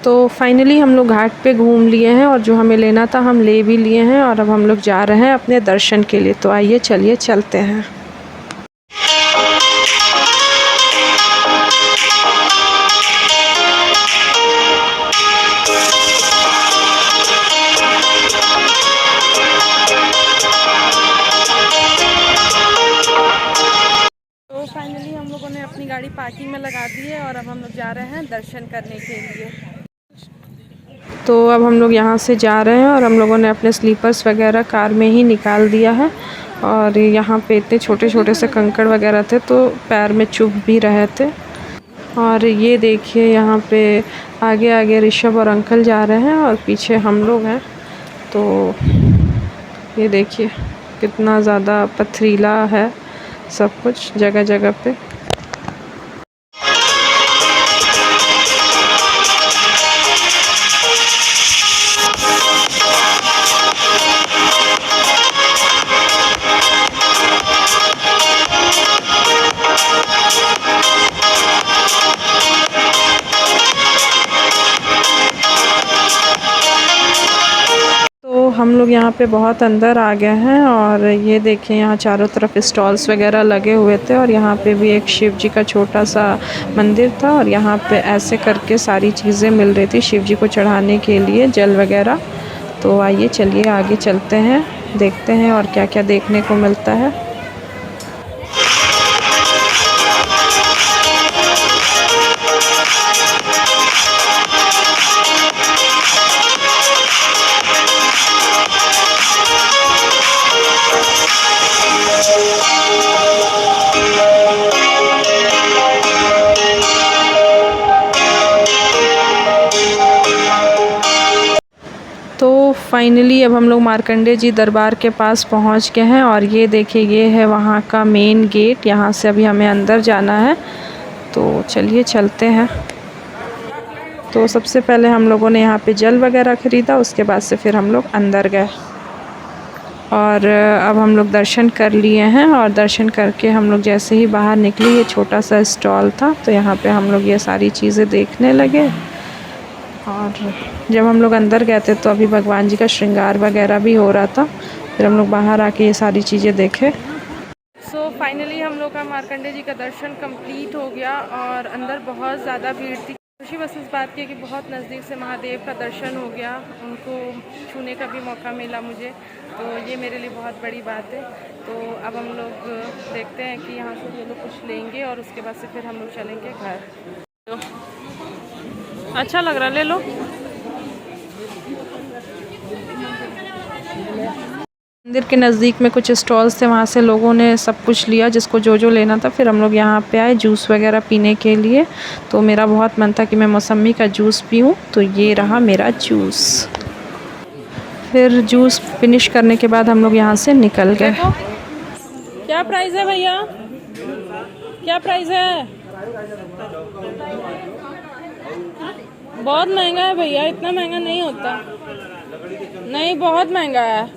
तो फाइनली हम लोग घाट पे घूम लिए हैं और जो हमें लेना था हम ले भी लिए हैं और अब हम लोग जा रहे हैं अपने दर्शन के लिए। तो आइए चलिए चलते हैं। तो फाइनली हम लोगों ने अपनी गाड़ी पार्किंग में लगा दी है और अब हम लोग जा रहे हैं दर्शन करने के लिए। तो अब हम लोग यहाँ से जा रहे हैं और हम लोगों ने अपने स्लीपर्स वगैरह कार में ही निकाल दिया है। और यहाँ पे इतने छोटे छोटे से कंकड़ वगैरह थे तो पैर में चुभ भी रहे थे। और ये देखिए यहाँ पे आगे आगे ऋषभ और अंकल जा रहे हैं और पीछे हम लोग हैं। तो ये देखिए कितना ज़्यादा पथरीला है सब कुछ जगह जगह पे। हम लोग यहाँ पे बहुत अंदर आ गए हैं और ये देखें यहाँ चारों तरफ स्टॉल्स वगैरह लगे हुए थे और यहाँ पे भी एक शिव जी का छोटा सा मंदिर था और यहाँ पे ऐसे करके सारी चीज़ें मिल रही थी शिव जी को चढ़ाने के लिए, जल वगैरह। तो आइए चलिए आगे चलते हैं, देखते हैं और क्या क्या देखने को मिलता है। तो फाइनली अब हम लोग मार्कंडे जी दरबार के पास पहुंच गए हैं और ये देखिए ये है वहां का मेन गेट। यहां से अभी हमें अंदर जाना है तो चलिए चलते हैं। तो सबसे पहले हम लोगों ने यहां पे जल वगैरह ख़रीदा, उसके बाद से फिर हम लोग अंदर गए और अब हम लोग दर्शन कर लिए हैं। और दर्शन करके हम लोग जैसे ही बाहर निकले ये छोटा सा स्टॉल था तो यहाँ पे हम लोग ये सारी चीज़ें देखने लगे। और जब हम लोग अंदर गए थे तो अभी भगवान जी का श्रृंगार वगैरह भी हो रहा था। फिर हम लोग बाहर आके ये सारी चीज़ें देखे। सो फाइनली हम लोग का मार्कंडे जी का दर्शन कंप्लीट हो गया और अंदर बहुत ज़्यादा भीड़ थी। खुशी बस इस बात की कि बहुत नज़दीक से महादेव का दर्शन हो गया, उनको छूने का भी मौका मिला मुझे, तो ये मेरे लिए बहुत बड़ी बात है। तो अब हम लोग देखते हैं कि यहाँ से ये लोग कुछ लेंगे और उसके बाद से फिर हम लोग चलेंगे घर। तो अच्छा लग रहा, ले लो। मंदिर के नज़दीक में कुछ स्टॉल्स थे, वहाँ से लोगों ने सब कुछ लिया जिसको जो जो लेना था। फिर हम लोग यहाँ पे आए जूस वगैरह पीने के लिए। तो मेरा बहुत मन था कि मैं मौसम्मी का जूस पीऊँ, तो ये रहा मेरा जूस। फिर जूस फिनिश करने के बाद हम लोग यहाँ से निकल गए। क्या प्राइस है भैया, क्या प्राइस है? बहुत महंगा है भैया, इतना महंगा नहीं होता। नहीं, बहुत महंगा है।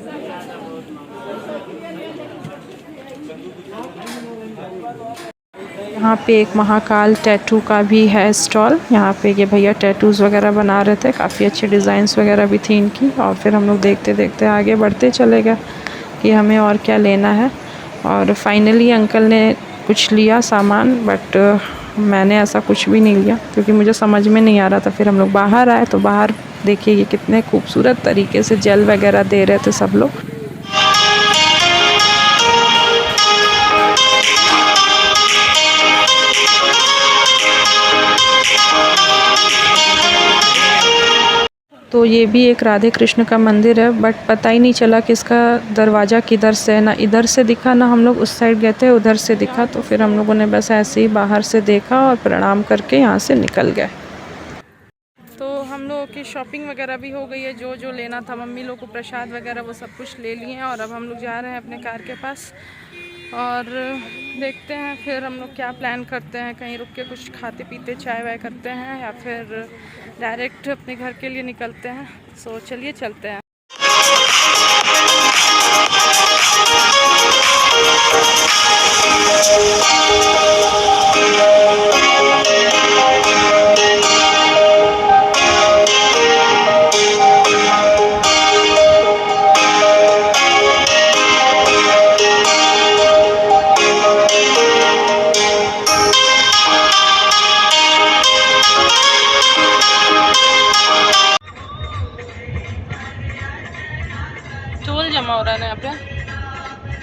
यहाँ पे एक महाकाल टैटू का भी है स्टॉल। यहाँ पे ये भैया टैटूज़ वगैरह बना रहे थे, काफ़ी अच्छे डिज़ाइंस वगैरह भी थी इनकी। और फिर हम लोग देखते देखते आगे बढ़ते चले गए कि हमें और क्या लेना है। और फाइनली अंकल ने कुछ लिया सामान, बट मैंने ऐसा कुछ भी नहीं लिया क्योंकि मुझे समझ में नहीं आ रहा था। फिर हम लोग बाहर आए तो बाहर देखिए ये कितने खूबसूरत तरीके से जल वगैरह दे रहे थे सब लोग। तो ये भी एक राधे कृष्ण का मंदिर है, बट पता ही नहीं चला कि इसका दरवाज़ा किधर से है। ना इधर से दिखा, ना हम लोग उस साइड गए थे उधर से दिखा। तो फिर हम लोगों ने बस ऐसे ही बाहर से देखा और प्रणाम करके यहाँ से निकल गए। तो हम लोगों की शॉपिंग वगैरह भी हो गई है, जो जो लेना था मम्मी लोग को प्रसाद वगैरह वो सब कुछ ले लिए हैं। और अब हम लोग जा रहे हैं अपने कार के पास और देखते हैं फिर हम लोग क्या प्लान करते हैं। कहीं रुक के कुछ खाते पीते चाय वाय करते हैं या फिर डायरेक्ट अपने घर के लिए निकलते हैं। सो चलिए चलते हैं।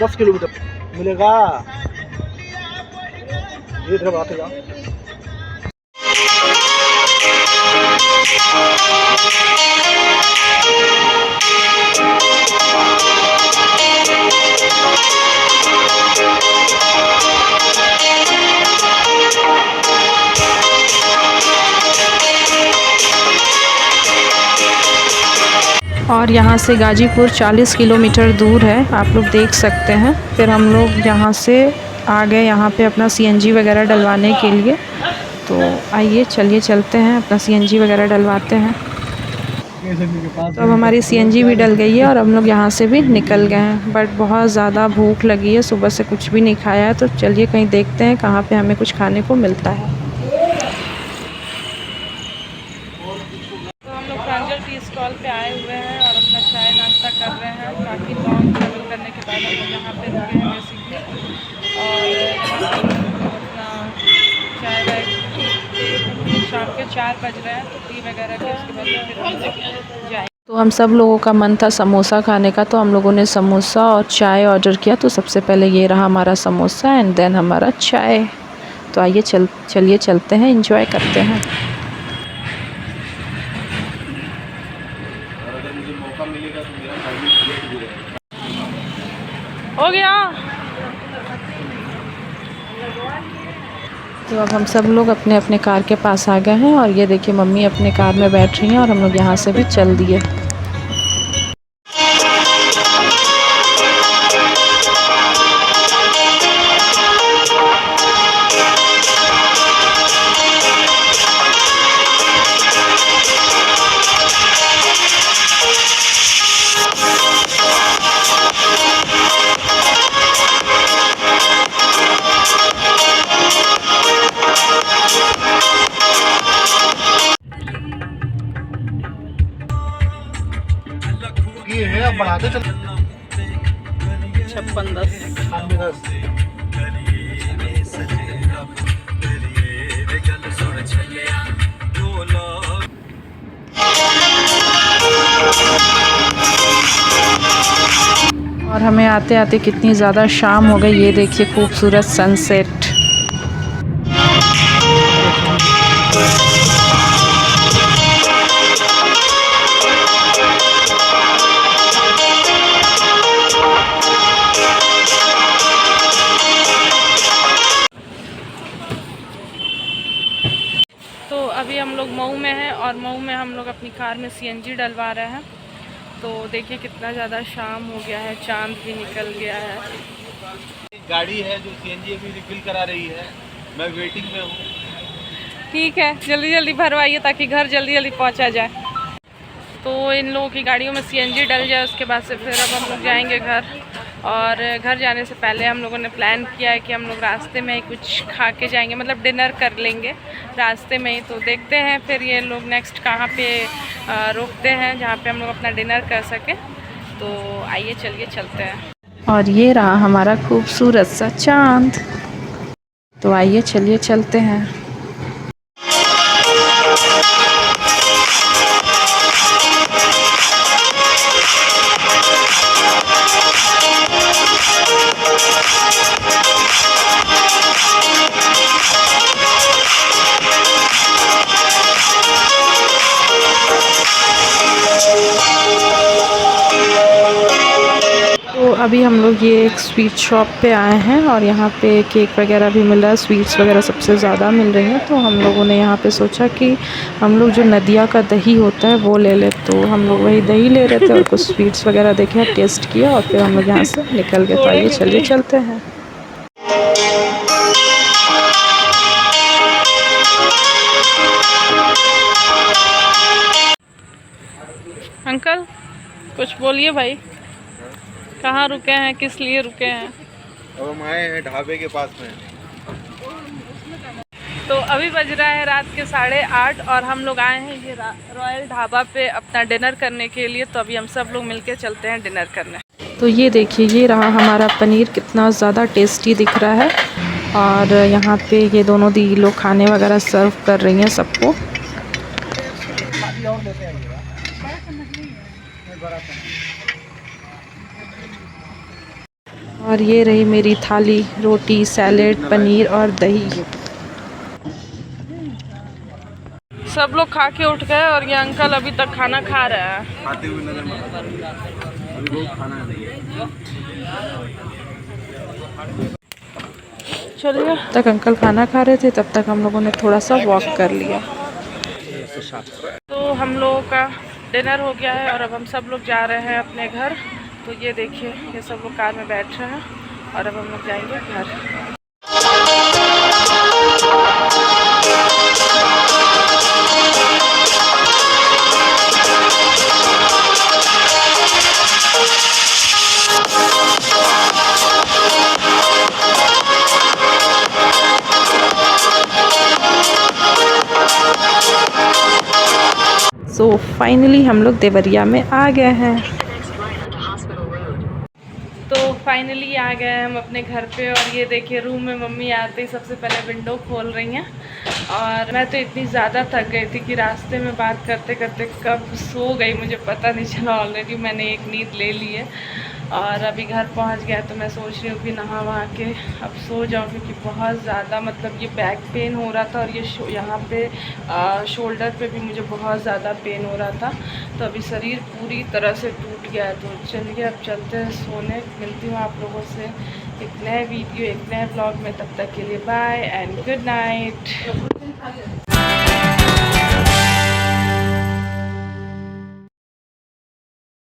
10 किलोमीटर मिलेगा। ये इधर बात है। और यहाँ से गाजीपुर 40 किलोमीटर दूर है, आप लोग देख सकते हैं। फिर हम लोग यहाँ से आ गए यहाँ पे अपना सीएनजी वगैरह डलवाने के लिए। तो आइए चलिए चलते हैं, अपना सीएनजी वगैरह डलवाते हैं। तो अब हमारी सीएनजी भी डल गई है और हम लोग यहाँ से भी निकल गए हैं। बट बहुत ज़्यादा भूख लगी है, सुबह से कुछ भी नहीं खाया है। तो चलिए कहीं देखते हैं कहाँ पे हमें कुछ खाने को मिलता है। तो हम लोग प्रांजल टी स्टॉल पे आए हुए हैं और अपना चाय नाश्ता कर रहे हैं। काफ़ी लॉन्ग ट्रैवल करने के बाद हम लोग यहाँ पे रुके हैं बेसिकली। और यहाँ पे अपना चाय वाय शाम के 4 बज रहे हैं, तो टी वगैरह के उसके बाद फिर हम लोग जाएँ। तो हम सब लोगों का मन था समोसा खाने का, तो हम लोगों ने समोसा और चाय ऑर्डर किया। तो सबसे पहले ये रहा हमारा समोसा एंड देन हमारा चाय। तो आइए चलिए चलते हैं, एंजॉय करते हैं। अगर मुझे मौका मिलेगा तो मेरा प्राइवेट जेट भी रहेगा। हो गया। तो अब हम सब लोग अपने अपने कार के पास आ गए हैं और ये देखिए मम्मी अपने कार में बैठ रही हैं और हम लोग यहाँ से भी चल दिए। ये है, अब बढ़ाते चल। 56-10 और हमें आते आते कितनी ज़्यादा शाम हो गई। ये देखिए खूबसूरत सनसेट। तो अभी हम लोग मऊ में हैं और मऊ में हम लोग अपनी कार में सीएनजी डलवा रहे हैं। तो देखिए कितना ज़्यादा शाम हो गया है, चांद भी निकल गया है। गाड़ी है जो सीएनजी अभी रिफिल करा रही है, मैं वेटिंग में हूँ। ठीक है, जल्दी जल्दी भरवाइए ताकि घर जल्दी जल्दी पहुँचा जाए। तो इन लोगों की गाड़ियों में सीएनजी डल जाए, उसके बाद से फिर अब हम लोग जाएंगे घर। और घर जाने से पहले हम लोगों ने प्लान किया है कि हम लोग रास्ते में ही कुछ खा के जाएंगे, मतलब डिनर कर लेंगे रास्ते में ही। तो देखते हैं फिर ये लोग नेक्स्ट कहाँ पे रोकते हैं जहाँ पे हम लोग अपना डिनर कर सकें। तो आइए चलिए चलते हैं। और ये रहा हमारा खूबसूरत सा चाँद। तो आइए चलिए चलते हैं। तो अभी हम लोग ये एक स्वीट शॉप पे आए हैं और यहाँ पे केक वगैरह भी मिल रहा है, स्वीट्स वगैरह सबसे ज़्यादा मिल रही हैं। तो हम लोगों ने यहाँ पे सोचा कि हम लोग जो नदिया का दही होता है वो ले ले। तो हम लोग वही दही ले रहे थे और कुछ स्वीट्स वगैरह देखे, टेस्ट किया और फिर हम लोग यहाँ से निकल गए। तो आइए चलिए चलते हैं। अंकल कुछ बोलिए भाई, कहाँ रुके हैं, किस लिए रुके हैं? अब हम आए हैं ढाबे के पास में। तो अभी बज रहा है रात के 8:30 और हम लोग आए हैं ये रॉयल ढाबा पे अपना डिनर करने के लिए। तो अभी हम सब लोग मिलके चलते हैं डिनर करने। तो ये देखिए ये रहा हमारा पनीर, कितना ज़्यादा टेस्टी दिख रहा है। और यहाँ पे ये दोनों दी लोग खाने वगैरह सर्व कर रही हैं सबको। और ये रही मेरी थाली, रोटी, सैलेड, पनीर और दही। सब लोग खा के उठ गए और ये अंकल अभी तक खाना खा रहे हैं। खाते हुए नजर में अभी बहुत खाना नहीं है। चलिए, तक अंकल खाना खा रहे थे तब तक हम लोगों ने थोड़ा सा वॉक कर लिया। तो हम लोगों का डिनर हो गया है और अब हम सब लोग जा रहे हैं अपने घर। तो ये देखिए, ये सब लोग कार में बैठ रहे हैं और अब हम लोग जाएंगे घर। सो फाइनली हम लोग देवरिया में आ गए हैं। तो फाइनली आ गए हम अपने घर पे और ये देखिए, रूम में मम्मी आते ही सबसे पहले विंडो खोल रही हैं। और मैं तो इतनी ज़्यादा थक गई थी कि रास्ते में बात करते करते कब सो गई मुझे पता नहीं चला। ऑलरेडी मैंने एक नींद ले ली है और अभी घर पहुंच गया तो मैं सोच रही हूँ कि नहा वहा के अब सो जाऊँ, क्योंकि बहुत ज़्यादा मतलब ये बैक पेन हो रहा था और ये यहाँ पे शोल्डर पे भी मुझे बहुत ज़्यादा पेन हो रहा था। तो अभी शरीर पूरी तरह से टूट गया है। तो चलिए अब चलते हैं सोने। मिलती हूँ आप लोगों से एक नए वीडियो, एक नए ब्लॉग में। तब तक के लिए बाय एंड गुड नाइट।